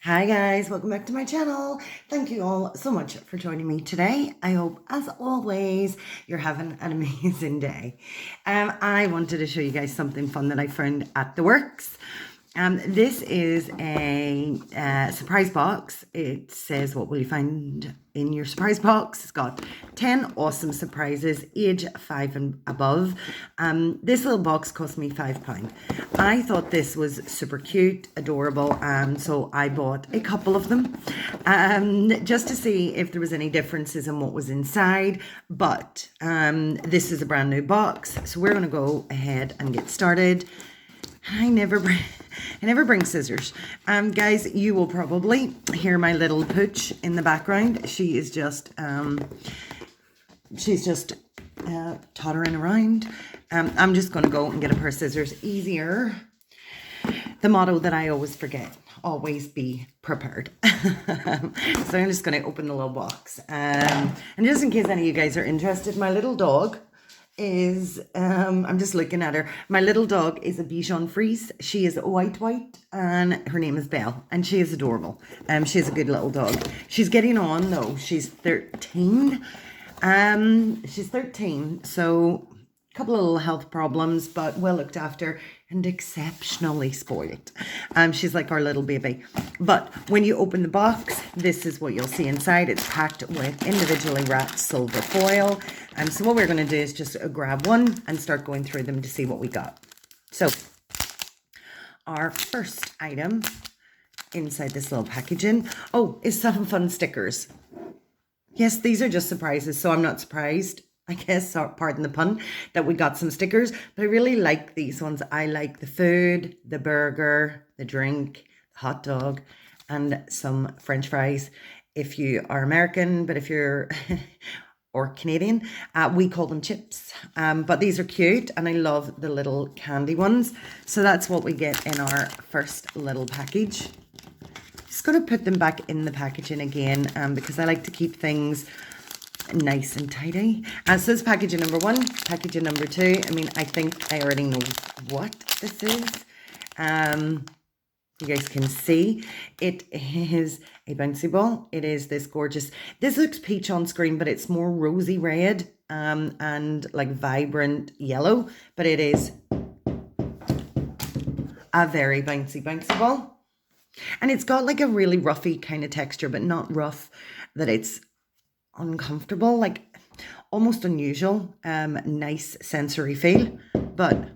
Hi guys, welcome back to my channel. Thank you all so much for joining me today. I hope, as always, you're having an amazing day. I wanted to show you guys something fun that I found at the works. This is a surprise box. It says, what will you find in your surprise box? It's got 10 awesome surprises, age 5 and above. This little box cost me £5. I thought this was super cute, adorable, so I bought a couple of them just to see if there was any differences in what was inside. But this is a brand new box, so we're going to go ahead and get started. I never bring scissors. Guys, you will probably hear my little pooch in the background. She is just, tottering around. I'm just going to go and get a pair of scissors. Easier. The motto that I always forget, always be prepared. So I'm just going to open the little box. And just in case any of you guys are interested, my little dog is, I'm just looking at her. My little dog is a Bichon Frise. She is white, and her name is Belle, and she is adorable. She's a good little dog. She's getting on though. She's 13. She's 13, so a couple of little health problems, but well looked after and exceptionally spoiled. She's like our little baby. But when you open the box, this is what you'll see inside. It's packed with individually wrapped silver foil. So what we're going to do is just grab one and start going through them to see what we got. So our first item inside this little packaging, is some fun stickers. Yes, these are just surprises, so I'm not surprised, I guess, pardon the pun, that we got some stickers. But I really like these ones. I like the food, the burger, the drink, the hot dog, and some French fries if you are American. But if you're or Canadian, we call them chips. But these are cute, and I love the little candy ones. So that's what we get in our first little package. Just going to put them back in the packaging again because I like to keep things nice and tidy. So this is packaging number 1, packaging number 2. I mean, I think I already know what this is. You guys can see it is a bouncy ball. It is this gorgeous, this looks peach on screen, but it's more rosy red and like vibrant yellow, but it is a very bouncy ball. And it's got like a really roughy kind of texture, but not rough that it's uncomfortable, like almost unusual, nice sensory feel. But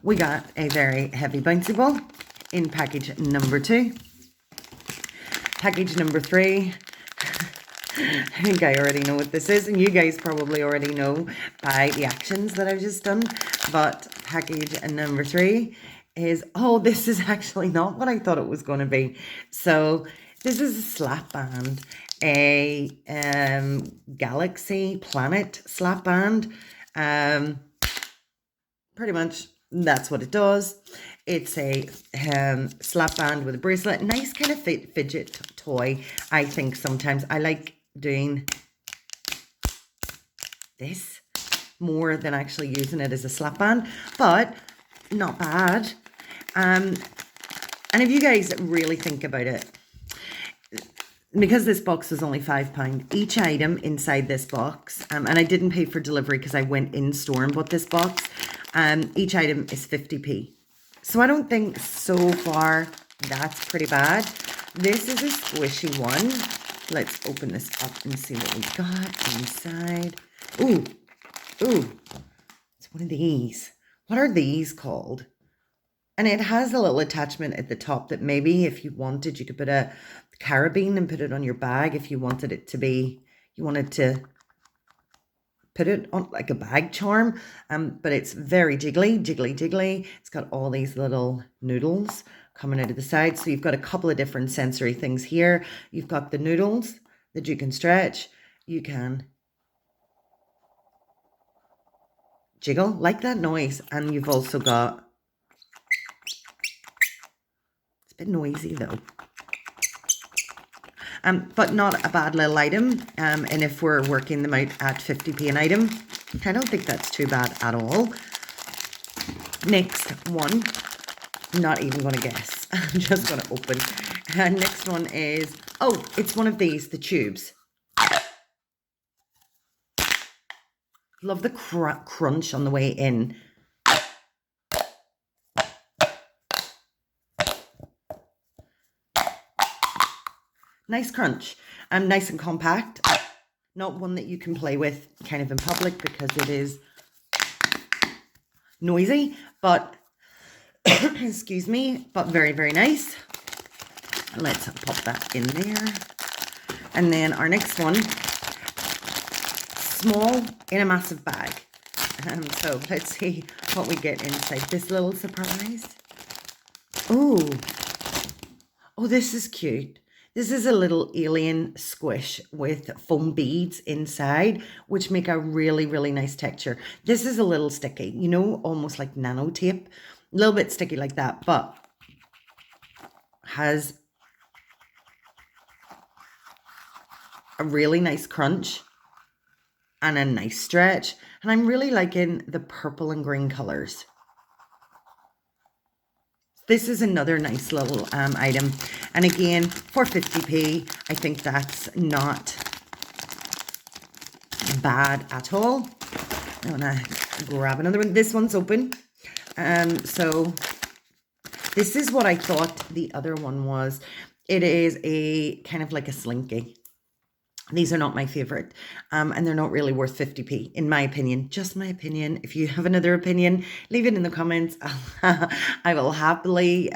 we got a very heavy bouncy ball in package number 2. Package number 3. I think I already know what this is, and you guys probably already know by the actions that I've just done. But package number 3 is, this is actually not what I thought it was going to be. So this is a slap band, a galaxy planet slap band. Pretty much that's what it does. It's a slap band with a bracelet. Nice kind of fidget toy. I think sometimes I like doing this more than actually using it as a slap band, but not bad. And if you guys really think about it, because this box was only £5, each item inside this box, and I didn't pay for delivery because I went in store and bought this box, each item is 50p. So I don't think so far that's pretty bad. This is a squishy one. Let's open this up and see what we got inside. Ooh, it's one of these. What are these called? And it has a little attachment at the top that maybe if you wanted, you could put a carabine and put it on your bag if you wanted it to be, you wanted to put it on like a bag charm. But it's very jiggly. It's got all these little noodles coming out of the side. So you've got a couple of different sensory things here. You've got the noodles that you can stretch. You can jiggle, like that noise. And you've also got, it's a bit noisy though. But not a bad little item. And if we're working them out at 50p an item, I don't think that's too bad at all. Next one, I'm not even going to guess. I'm just going to open. Next one is, oh, it's one of these, the tubes. Love the crunch on the way in. Nice crunch. Nice and compact. Not one that you can play with kind of in public because it is noisy, but excuse me, but very, very nice. Let's pop that in there. And then our next one, small in a massive bag. So let's see what we get inside this little surprise. Oh, this is cute. This is a little alien squish with foam beads inside, which make a really, really nice texture. This is a little sticky, you know, almost like nano tape. A little bit sticky like that, but has a really nice crunch and a nice stretch. And I'm really liking the purple and green colors. This is another nice little item. And again, for 50p, I think that's not bad at all. I'm gonna grab another one. This one's open. So this is what I thought the other one was. It is a kind of like a slinky. These are not my favorite, and they're not really worth 50p, in my opinion. Just my opinion. If you have another opinion, leave it in the comments. I will happily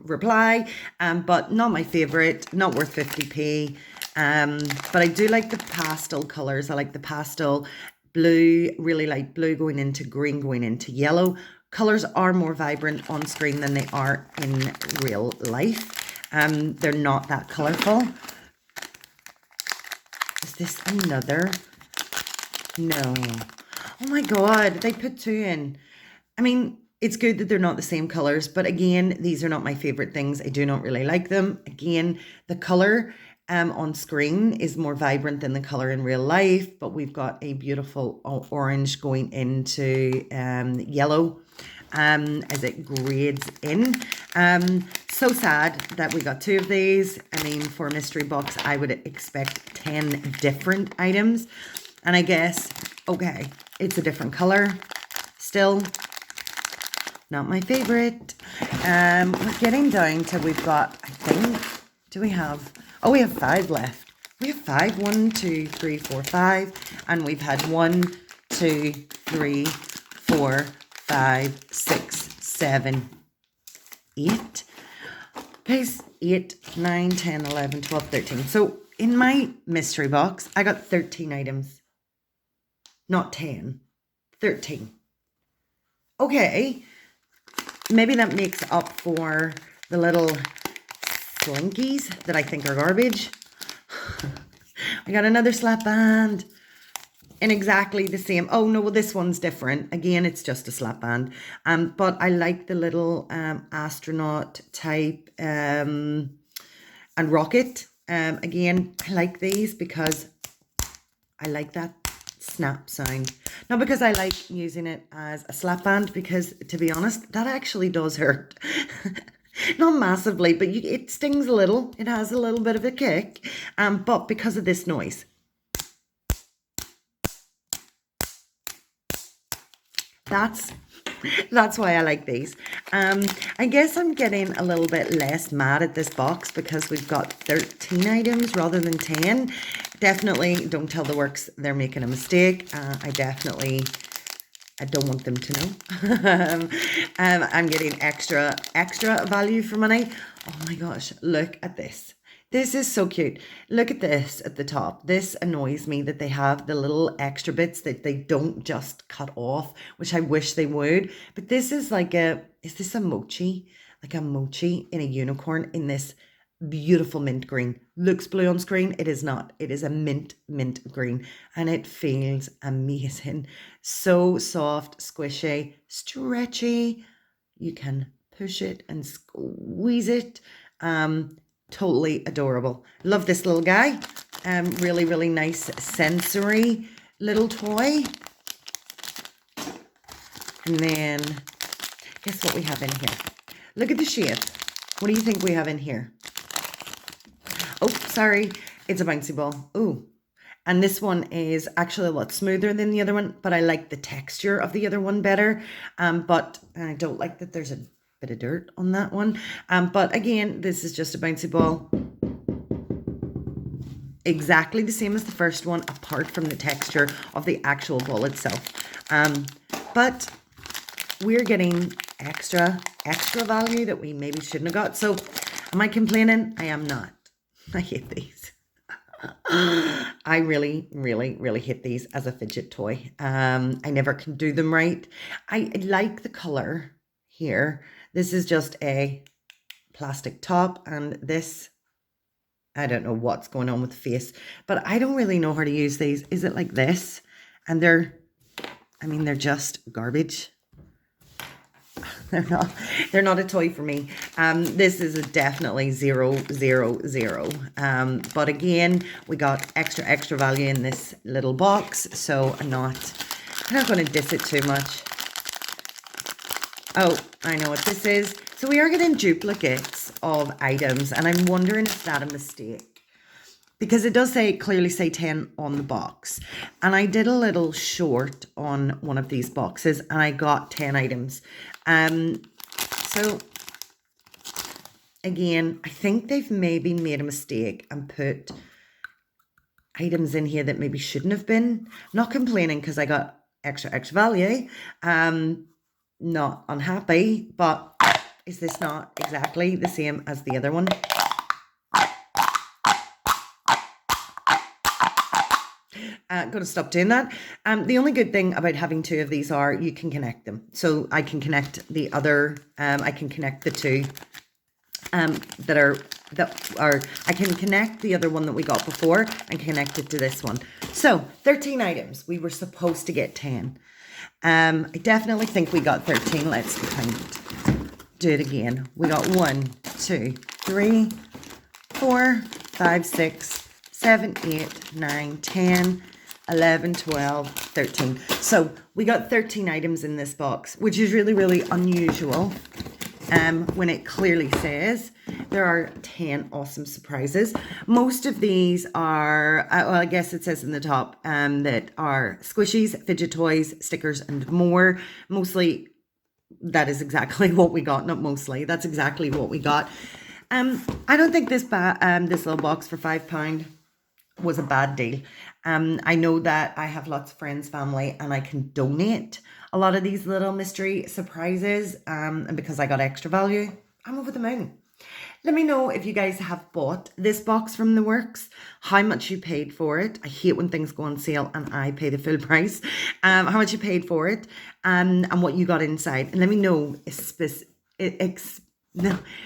reply, but not my favorite, not worth 50p. But I do like the pastel colors. I like the pastel blue, really light blue going into green, going into yellow. Colors are more vibrant on screen than they are in real life. They're not that colorful. Is this another? No. Oh my God, they put two in. I mean, it's good that they're not the same colors, but again, these are not my favorite things. I do not really like them. Again, the color on screen is more vibrant than the color in real life, but we've got a beautiful orange going into yellow as it grades in. So sad that we got two of these. I mean, for a mystery box, I would expect 10 different items. And I guess, okay, it's a different color. Still, not my favorite. We're getting down to, we've got, I think, do we have, oh, we have 5 left. We have 5, 1, 2, 3, 4, 5. And we've had 1, 2, 3, 4, 5, 6, 7, 8. Guys, 8, 9, 10, 11, 12, 13. So in my mystery box, I got 13 items. Not 10. 13. Okay. Maybe that makes up for the little slinkies that I think are garbage. I got another slap band. In exactly the same. Oh no, well this one's different. Again, it's just a slap band. But I like the little astronaut type and rocket. Again, I like these because I like that snap sound. Not because I like using it as a slap band, because to be honest, that actually does hurt. Not massively, but it stings a little. It has a little bit of a kick. But because of this noise. That's why I like these. I guess I'm getting a little bit less mad at this box because we've got 13 items rather than 10. Definitely don't tell the works they're making a mistake. I don't want them to know. I'm getting extra value for money. Oh my gosh, look at this. This is so cute. Look at this at the top. This annoys me that they have the little extra bits that they don't just cut off, which I wish they would. But this is like is this a mochi? Like a mochi in a unicorn in this beautiful mint green. Looks blue on screen. It is not. It is a mint green. And it feels amazing. So soft, squishy, stretchy. You can push it and squeeze it. Totally adorable. Love this little guy. Really, really nice sensory little toy. And then, guess what we have in here? Look at the shape. What do you think we have in here? Oh, sorry. It's a bouncy ball. Ooh. And this one is actually a lot smoother than the other one, but I like the texture of the other one better. But I don't like that there's a bit of dirt on that one. But again, this is just a bouncy ball. Exactly the same as the first one, apart from the texture of the actual ball itself. But we're getting extra value that we maybe shouldn't have got. So am I complaining? I am not. I hate these. I really hate these as a fidget toy. I never can do them right. I like the color here. This is just a plastic top, and this, I don't know what's going on with the face, but I don't really know how to use these. Is it like this? And they're just garbage. They're not a toy for me. This is a definitely 0, 0, 0. But again, we got extra value in this little box, so I'm not going to diss it too much. Oh, I know what this is. So we are getting duplicates of items, and I'm wondering if that's a mistake. Because it does clearly say 10 on the box. And I did a little short on one of these boxes, and I got 10 items. So, again, I think they've maybe made a mistake and put items in here that maybe shouldn't have been. Not complaining because I got extra value. Not unhappy, but is this not exactly the same as the other one? Got to stop doing that. The only good thing about having two of these are you can connect them. So I can connect the other, I can connect the two I can connect the other one that we got before and connect it to this one. So 13 items. We were supposed to get 10. I definitely think we got 13. Let's do it again. We got 1, 2, 3, 4, 5, 6, 7, 8, 9, 10, 11, 12, 13. So we got 13 items in this box, which is really unusual. When it clearly says there are 10 awesome surprises. Most of these are, well, I guess it says in the top that are squishies, fidget toys, stickers, and more. Mostly, that is exactly what we got. Not mostly, that's exactly what we got. I don't think this little box for £5 was a bad deal. I know that I have lots of friends, family, and I can donate a lot of these little mystery surprises. And because I got extra value, I'm over the moon. Let me know if you guys have bought this box from the works, how much you paid for it. I hate when things go on sale and I pay the full price. How much you paid for it, and what you got inside. And let me know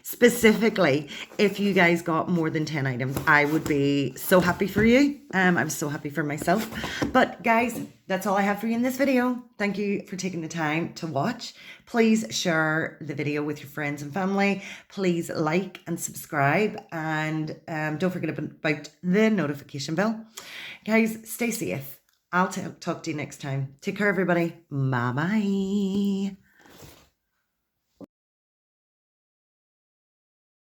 specifically if you guys got more than 10 items. I would be so happy for you. I'm so happy for myself. But guys, that's all I have for you in this video. Thank you for taking the time to watch. Please share the video with your friends and family. Please like and subscribe, and don't forget about the notification bell. Guys, stay safe. I'll talk to you next time. Take care, everybody. Bye-bye.